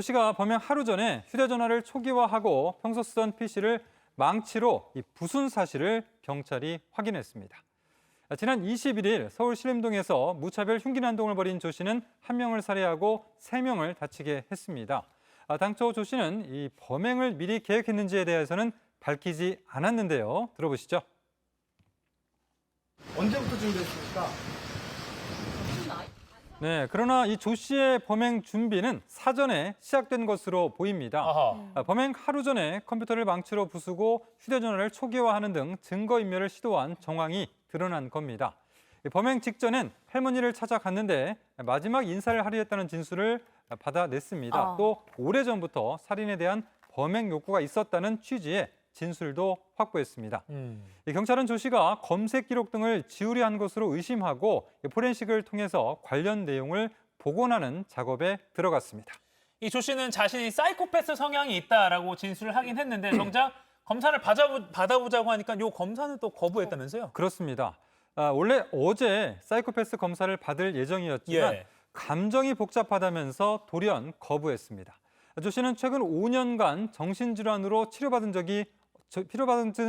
조 씨가 범행 하루 전에 휴대전화를 초기화하고 평소 쓰던 PC를 망치로 부순 사실을 경찰이 확인했습니다. 지난 21일 서울 신림동에서 무차별 흉기 난동을 벌인 조 씨는 한 명을 살해하고 3명을 다치게 했습니다. 당초 조 씨는 이 범행을 미리 계획했는지에 대해서는 밝히지 않았는데요. 들어보시죠. 언제부터 준비했습니까? 네, 그러나 이 조 씨의 범행 준비는 사전에 시작된 것으로 보입니다. 아하. 범행 하루 전에 컴퓨터를 망치로 부수고 휴대전화를 초기화하는 등 증거인멸을 시도한 정황이 드러난 겁니다. 범행 직전엔 할머니를 찾아갔는데 마지막 인사를 하려 했다는 진술을 받아냈습니다. 또 오래전부터 살인에 대한 범행 욕구가 있었다는 취지의 진술도 확보했습니다. 이 경찰은 조 씨가 검색 기록 등을 지우려 한 것으로 의심하고 포렌식을 통해서 관련 내용을 복원하는 작업에 들어갔습니다. 이 조 씨는 자신이 사이코패스 성향이 있다라고 진술을 하긴 했는데 정작 검사를 받아보자고 하니까 요 검사는 또 거부했다면서요? 그렇습니다. 원래 어제 사이코패스 검사를 받을 예정이었지만 예. 감정이 복잡하다면서 돌연 거부했습니다. 조 씨는 최근 5년간 정신질환으로 치료받은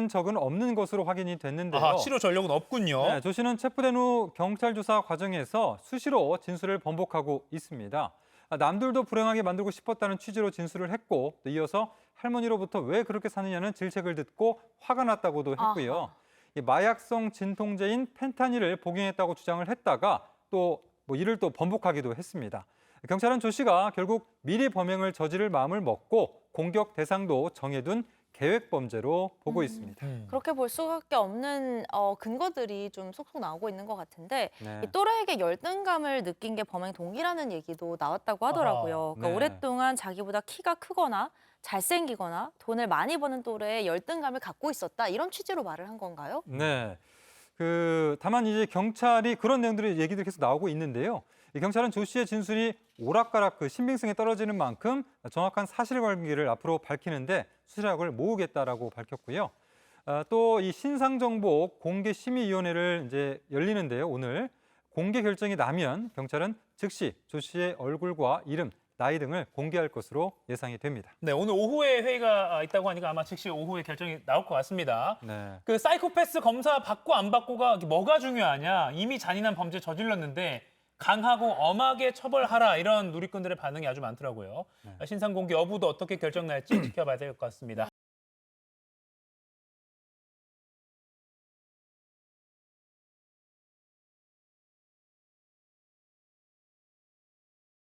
적은 없는 것으로 확인이 됐는데요. 아하, 치료 전력은 없군요. 네, 조 씨는 체포된 후 경찰 조사 과정에서 수시로 진술을 번복하고 있습니다. 남들도 불행하게 만들고 싶었다는 취지로 진술을 했고 또 이어서 할머니로부터 왜 그렇게 사느냐는 질책을 듣고 화가 났다고도 했고요. 이 마약성 진통제인 펜타닐을 복용했다고 주장을 했다가 또 이를 또 번복하기도 했습니다. 경찰은 조 씨가 결국 미리 범행을 저지를 마음을 먹고 공격 대상도 정해둔 계획 범죄로 보고 있습니다. 그렇게 볼 수밖에 없는 근거들이 좀 속속 나오고 있는 것 같은데 네. 이 또래에게 열등감을 느낀 게 범행 동기라는 얘기도 나왔다고 하더라고요. 그러니까 네. 오랫동안 자기보다 키가 크거나 잘생기거나 돈을 많이 버는 또래에 열등감을 갖고 있었다 이런 취지로 말을 한 건가요? 네. 다만 이제 경찰이 그런 내용들의 얘기들이 계속 나오고 있는데요. 이 경찰은 조 씨의 진술이 오락가락 신빙성이 떨어지는 만큼 정확한 사실관계를 앞으로 밝히는데 수사력을 모으겠다라고 밝혔고요. 또 이 신상정보 공개심의위원회를 이제 열리는데요. 오늘 공개 결정이 나면 경찰은 즉시 조 씨의 얼굴과 이름, 나이 등을 공개할 것으로 예상이 됩니다. 네, 오늘 오후에 회의가 있다고 하니까 아마 즉시 오후에 결정이 나올 것 같습니다. 네. 그 사이코패스 검사 받고 안 받고가 뭐가 중요하냐? 이미 잔인한 범죄 저질렀는데 강하고 엄하게 처벌하라 이런 누리꾼들의 반응이 아주 많더라고요. 신상 공개 여부도 어떻게 결정 날지 지켜봐야 될 것 같습니다.